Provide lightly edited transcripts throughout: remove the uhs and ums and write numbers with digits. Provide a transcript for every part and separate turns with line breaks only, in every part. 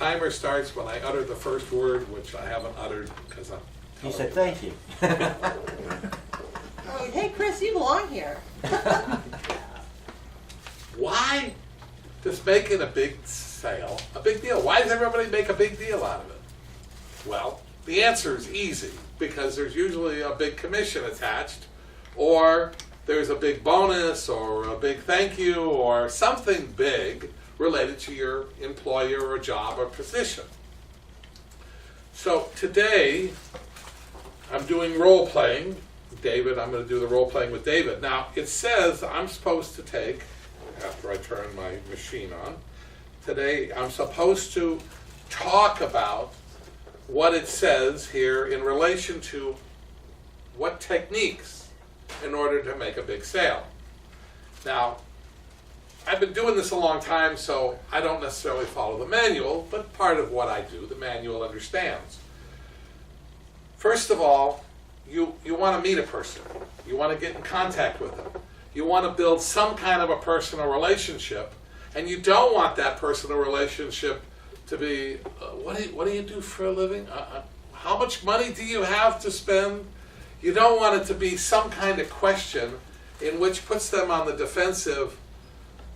timer starts when I utter the first word, which I haven't uttered because I'm...
He said thank you.
Oh, hey, Chris, you belong here.
Why does making a big sale a big deal? Why does everybody make a big deal out of it? Well, the answer is easy, because there's usually a big commission attached, or there's a big bonus, or a big thank you, or something big related to your employer or job or position. So today, I'm doing role playing. David, I'm going to do the role playing with David. Now, it says I'm supposed to take, after I turn my machine on, today I'm supposed to talk about what it says here in relation to what techniques in order to make a big sale. Now, I've been doing this a long time, so I don't necessarily follow the manual, but part of what I do, the manual understands. First of all, you want to meet a person. You want to get in contact with them. You want to build some kind of a personal relationship, and you don't want that personal relationship to be, what do you do for a living? How much money do you have to spend? You don't want it to be some kind of question in which puts them on the defensive,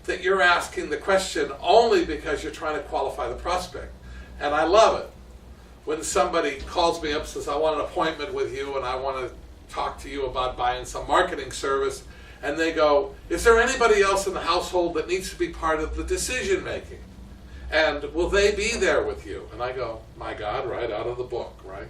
that you're asking the question only because you're trying to qualify the prospect. And I love it when somebody calls me up and says, I want an appointment with you and I want to talk to you about buying some marketing service, and they go, is there anybody else in the household that needs to be part of the decision making? And will they be there with you? And I go, my God, right out of the book, right?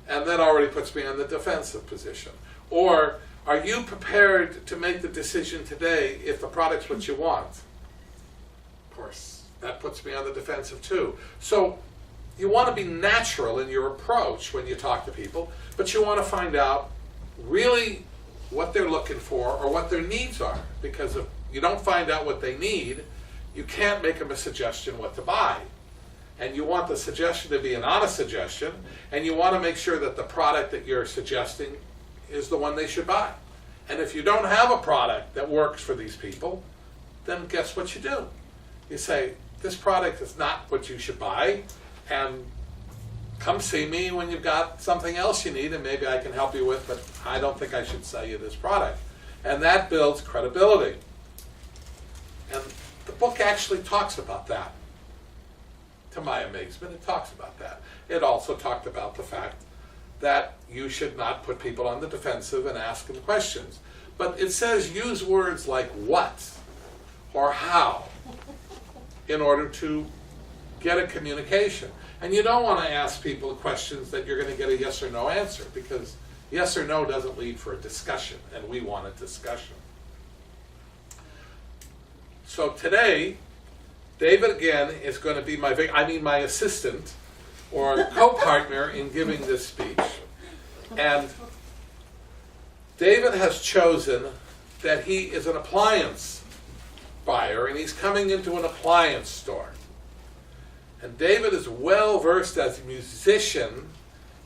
And that already puts me on the defensive position. Or, are you prepared to make the decision today if the product's what you want? Of course, that puts me on the defensive too. So, you want to be natural in your approach when you talk to people, but you want to find out really what they're looking for or what their needs are. Because if you don't find out what they need, you can't make them a suggestion what to buy. And you want the suggestion to be an honest suggestion, and you want to make sure that the product that you're suggesting is the one they should buy. And if you don't have a product that works for these people, then guess what you do? You say, this product is not what you should buy, and come see me when you've got something else you need and maybe I can help you with, but I don't think I should sell you this product. And that builds credibility. And the book actually talks about that. To my amazement, it talks about that. It also talked about the fact that you should not put people on the defensive and ask them questions. But it says use words like what or how in order to get a communication. And you don't want to ask people questions that you're going to get a yes or no answer, because yes or no doesn't lead for a discussion, and we want a discussion. So today, David again is going to be my assistant or co-partner in giving this speech. And David has chosen that he is an appliance buyer, and he's coming into an appliance store. And David is well versed as a musician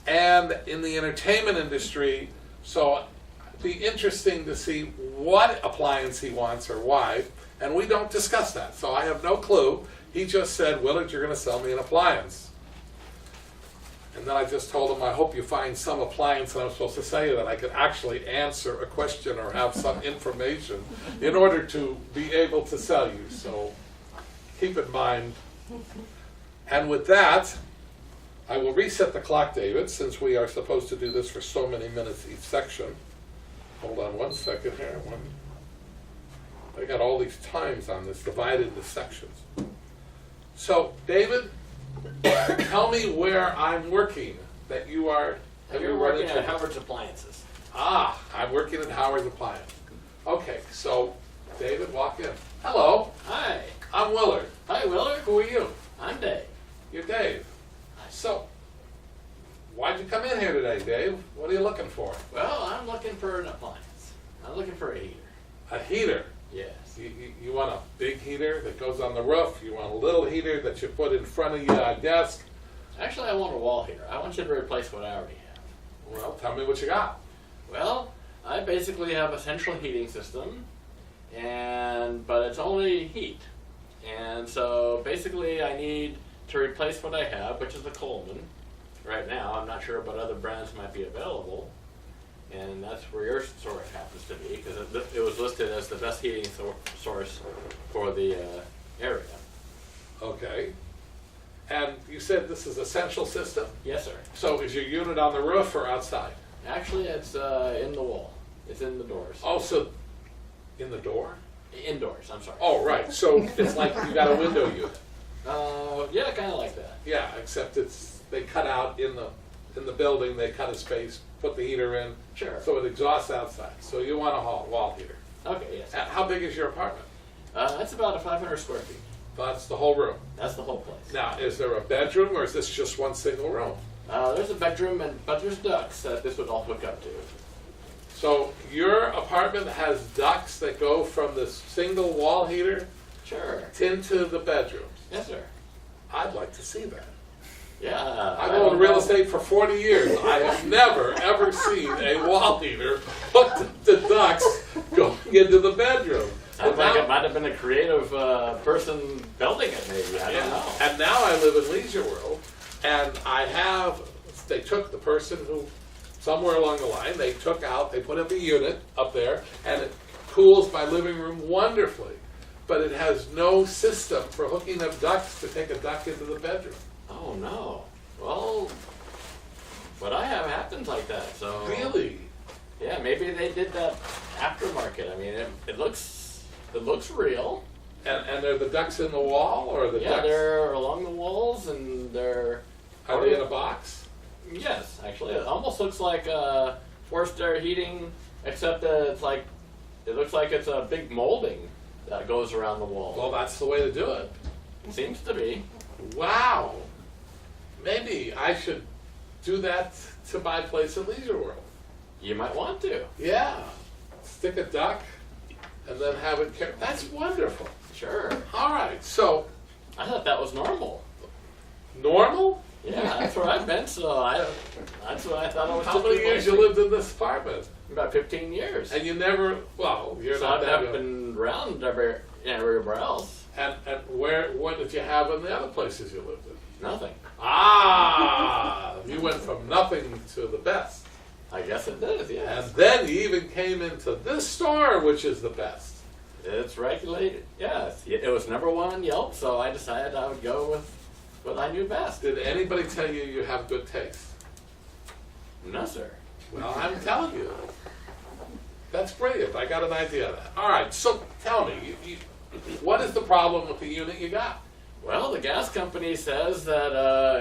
and in the entertainment industry, so it'd be interesting to see what appliance he wants or why. And we don't discuss that, so I have no clue. He just said, Willard, you're going to sell me an appliance. And then I just told him, I hope you find some appliance that I'm supposed to sell you that I could actually answer a question or have some information in order to be able to sell you. So keep in mind. And with that, I will reset the clock, David, since we are supposed to do this for so many minutes each section. Hold on one second here. I got all these times on this, divided into sections. So, David, tell me where I'm working. That you are.
You're working at Howard's Appliances.
Ah, I'm working at Howard's Appliances. Okay, so David, walk in. Hello.
Hi.
I'm Willard.
Hi, Willard.
Who are you?
I'm Dave.
You're Dave. So, why'd you come in here today, Dave? What are you looking for?
Well, I'm looking for an appliance. I'm looking for a heater.
A heater.
Yes.
You want a big heater that goes on the roof? You want a little heater that you put in front of your desk?
Actually, I want a wall heater. I want you to replace what I already have.
Well, tell me what you got.
Well, I basically have a central heating system, but it's only heat. And so basically I need to replace what I have, which is the Coleman. Right now, I'm not sure what other brands might be available, and that's where your source happens to be, because it was listed as the best heating source for the area.
Okay. And you said this is a central system?
Yes, sir.
So is your unit on the roof or outside?
Actually, it's in the wall. It's in the doors.
Oh, so in the door?
Indoors, I'm sorry.
Oh, right. So it's like you got a window unit.
Yeah, kind of like that.
Yeah, except they cut out in the building. They cut a space, put the heater in,
Sure.
so it exhausts outside. So you want a wall heater.
Okay, yes.
How big is your apartment?
That's about a 500 square feet.
That's the whole room.
That's the whole place.
Now, is there a bedroom or is this just one single room?
There's a bedroom, but there's ducts that this would all hook up to.
So your apartment has ducts that go from this single wall heater
Sure.
into the bedrooms.
Yes, sir.
I'd like to see that.
Yeah.
I've been in real estate for 40 years. I have never, ever seen a wall heater hooked to ducts going into the bedroom.
Sounds like it might have been a creative person building it, maybe. I don't know.
And now I live in Leisure World, and they took the person who, somewhere along the line, they put up a unit up there, and it cools my living room wonderfully. But it has no system for hooking up ducts to take a duct into the bedroom.
Oh, no. Well, what I have happens like that, so...
Really?
Yeah, maybe they did that aftermarket. I mean, it looks real.
And are the ducts in the wall, or the
Yeah,
ducts?
they're along the walls, and
Are they in a box?
Yes, actually. It almost looks like forced air heating, except that it looks like it's a big molding that goes around the wall.
Well, that's the way to do it.
It seems to be.
Wow. Maybe I should do that to my place at Leisure World.
You might want to.
Yeah. Stick a duct and then have it carry. That's wonderful.
Sure.
All right. So,
I thought that was normal.
normal?
Yeah, that's where I've been, so that's what I thought I was
How many years you lived in this apartment?
About 15 years.
And you never, well, you're
So
not
I've
that
not been around everywhere else.
And what did you have in the other places you lived in?
Nothing.
Ah, you went from nothing to the best.
I guess it did, yes.
And then you even came into this store, which is the best.
It's regulated. Yes. It was #1 on Yelp, so I decided I would go with what I knew best.
Did anybody tell you you have good taste?
No, sir.
Well, I'm telling you. That's brilliant. I got an idea of that. All right, so tell me, what is the problem with the unit you got?
Well, the gas company says that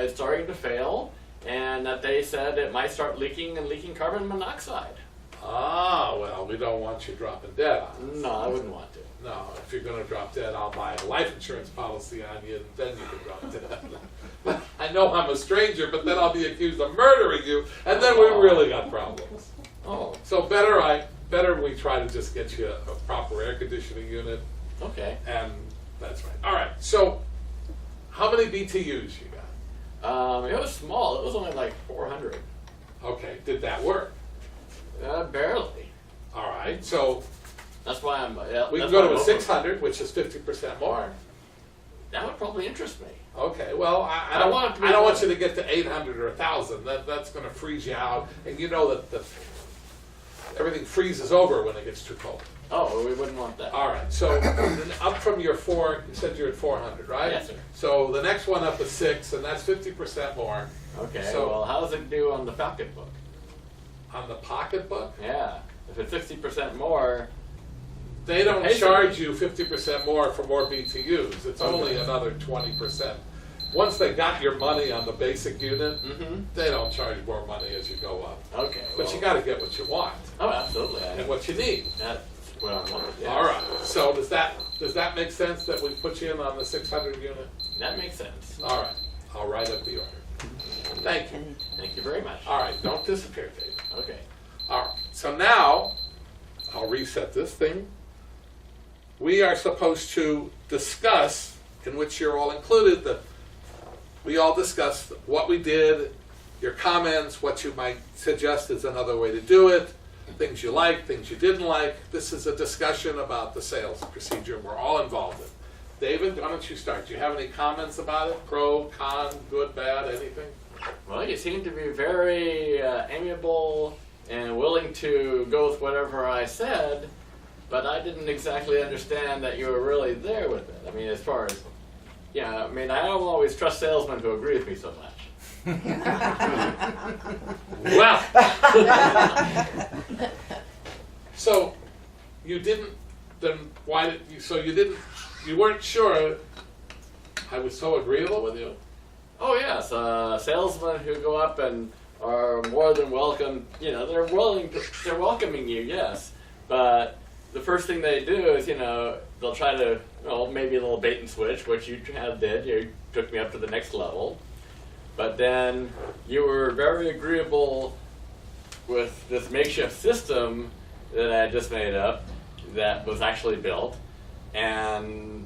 it's starting to fail, and that they said it might start leaking carbon monoxide.
Ah, well, we don't want you dropping dead on us.
No, I wouldn't want to.
No, if you're going to drop dead, I'll buy a life insurance policy on you, and then you can drop dead. I know I'm a stranger, but then I'll be accused of murdering you, and then we really got problems.
Oh,
So better we try to just get you a proper air conditioning unit,
okay.
and that's right. All right, so how many BTUs you got?
It was small. It was only like 400.
Okay, did that work?
Barely.
All right, so
That's why I'm.
we can
that's
go
why
to
I'm
a
over.
600, which is 50% more.
That would probably interest me.
Okay, well, I
I
don't
want it to be
I don't want
more.
you to get to 800 or 1,000. That's going to freeze you out, and you know that everything freezes over when it gets too cold.
Oh, we wouldn't want that.
All right, so then up from your 4, you said you're at 400, right?
Yes, sir.
So the next one up is 6, and that's 50% more.
Okay.
So-
well, how does it do on the pocketbook?
On the pocketbook,
Yeah. If it's 60% more,
they don't
Hey,
charge you 50% more for more BTUs. It's only
Okay.
another 20%. Once they got your money on the basic unit,
mm-hmm.
they don't charge more money as you go up.
Okay.
But
well,
you got to get what you want
Oh, absolutely.
and what you need.
That's what I wanted. Yes.
All right. So does that make sense that we put you in on the 600 unit?
That makes sense.
All right. I'll write up the order. Thank you.
Thank you very much.
All right. Don't disappear, Dave.
Okay.
All right. So now I'll reset this thing. We are supposed to discuss, in which you're all included, that we all discussed what we did, your comments, what you might suggest is another way to do it, things you liked, things you didn't like. This is a discussion about the sales procedure we're all involved in. David, why don't you start? Do you have any comments about it? Pro, con, good, bad, anything?
Well, you seem to be very amiable and willing to go with whatever I said, but I didn't exactly understand that you were really there with it. I mean, as far as, yeah, I mean, I don't always trust salesmen to agree with me so much.
Well, so you didn't, then why did you, so you didn't, you weren't sure I was so agreeable with you?
Oh yes, salesmen who go up and are more than welcome. You know, they're welcoming you, yes. But the first thing they do is, you know, they'll try to, well, maybe a little bait and switch, which you did. You took me up to the next level. But then you were very agreeable with this makeshift system that I had just made up that was actually built, and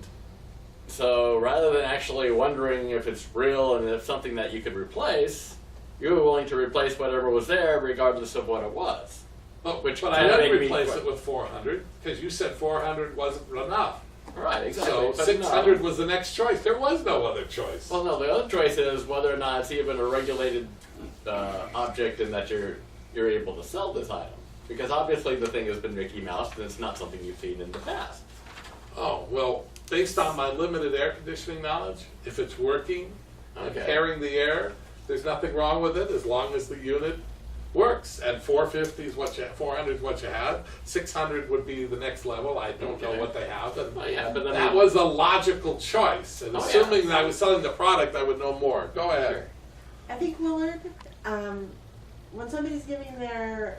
so rather than actually wondering if it's real and if something that you could replace, you were willing to replace whatever was there regardless of what it was.
But
Which
I
kinda
didn't
made me
replace
que-
it with 400, because you said 400 wasn't enough.
Right, exactly.
So
but
600
no.
was the next choice. There was no other choice.
Well, no, the other choice is whether or not it's even a regulated object and that you're able to sell this item. Because obviously the thing has been Mickey Mouse and it's not something you've seen in the past.
Oh, well, based on my limited air conditioning knowledge, if it's working and
Okay.
carrying the air, there's nothing wrong with it as long as the unit works. And 450 is what 400 is what you have. 600 would be the next level. I don't know
Okay.
what they have. And
Oh, yeah, but I
that
mean-
was a logical choice. And
Oh, yeah.
assuming that I was selling the product, I would know more. Go ahead.
Sure.
I think, Willard, when somebody's giving their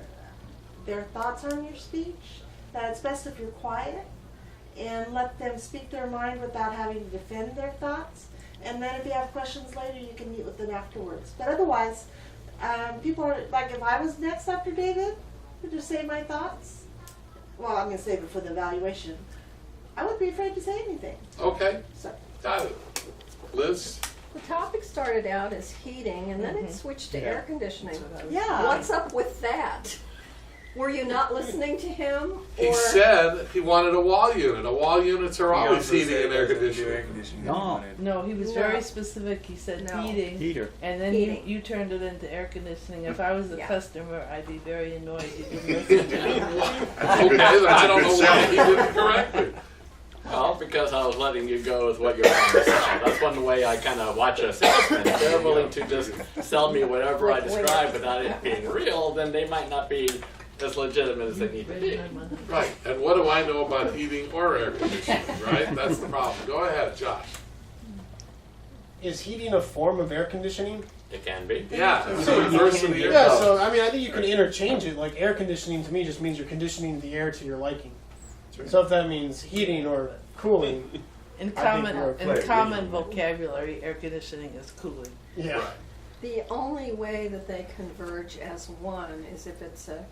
thoughts on your speech, that it's best if you're quiet and let them speak their mind without having to defend their thoughts. And then if you have questions later, you can meet with them afterwards. But otherwise, people are, like if I was next after David, to just say my thoughts, well, I'm going to save it for the evaluation, I wouldn't be afraid to say anything.
Okay,
So,
got it. Liz?
The topic started out as heating and then it switched to air conditioning.
yeah.
What's up with that? Were you not listening to him?
He
or
said he wanted a wall unit. A wall units are always heating and air conditioning.
No.
No, he was
No.
very specific. He said
No.
heating,
Heater.
and then
Heating.
you turned it into air conditioning. If I was a
Yeah.
customer, I'd be very annoyed you didn't listen to me.
Okay, then I don't know why he didn't correct me.
Well, because I was letting you go with what you're trying to sell. That's one way I kind of watch a salesman. If they're willing to just sell me whatever I describe without it being real, then they might not be as legitimate as they need to be.
Right, and what do I know about heating or air conditioning, right? That's the problem. Go ahead, Josh.
Is heating a form of air conditioning?
It can be.
Yeah, it's a reverse of the air.
Yeah, so I mean, I think you can interchange it. Like air conditioning to me just means you're conditioning the air to your liking. So if that means heating or cooling,
In
I think
common
we're
in
clear.
common vocabulary, air conditioning is cooling.
yeah.
Right.
the only way that they converge as one is if it's a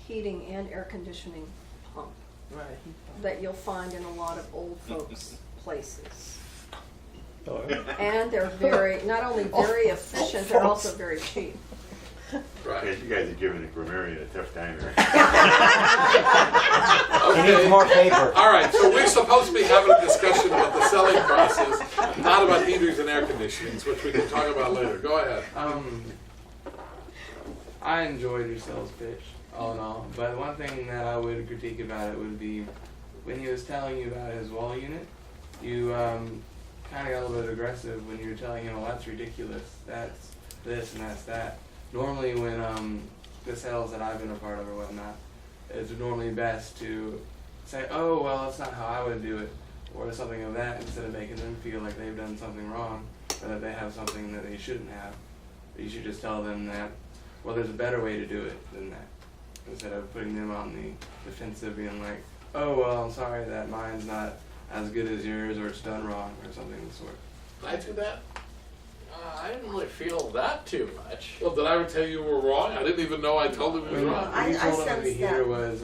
heating and air conditioning pump
Right.
that you'll find in a lot of old folks' places.
Oh,
And they're very, not only very efficient, they're also very cheap.
Right.
You guys are giving the grammarian a tough time here.
He needs
Okay.
more paper.
All right, so we're supposed to be having a discussion about the selling process, not about heaters and air conditionings, which we can talk about later. Go ahead.
I enjoyed your sales pitch, all in all. But one thing that I would critique about it would be when he was telling you about his wall unit, you kind of got a little bit aggressive when you were telling him, well, that's ridiculous. That's this and that's that. Normally when the sales that I've been a part of or whatnot, it's normally best to say, oh, well, that's not how I would do it, or something of that, instead of making them feel like they've done something wrong, or that they have something that they shouldn't have. You should just tell them that, well, there's a better way to do it than that, instead of putting them on the defensive, being like, oh, well, I'm sorry that mine's not as good as yours, or it's done wrong, or something of the sort.
Did I do that?
I didn't really feel that too much.
Well, did I ever tell you were wrong? I didn't even know I told him he was
When
wrong.
I
you told him that the
sensed
heater
that.
was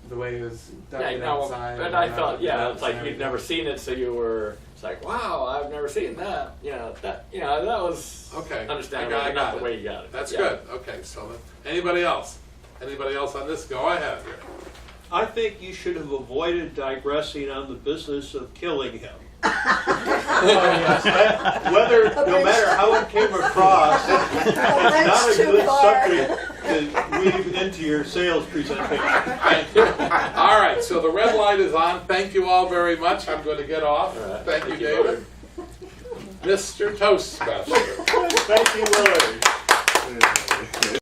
the way it was done
Yeah, no,
outside.
and I felt, yeah, it's like you'd never seen it, so you were, it's like, wow, I've never seen that. That was
Okay,
understandable,
I
but
got
not
it.
the way you got it.
That's
Yeah.
good. Okay, so then, anybody else? Anybody else on this? Go ahead.
I think you should have avoided digressing on the business of killing him. Whether, no matter how it came across, it's not a good subject to weave into your sales presentation.
Thank you. All right, so the red light is on. Thank you all very much. I'm going to get off.
All right.
Thank you,
Thank you,
David. Mr. Toastmaster.
Thank you, Willard.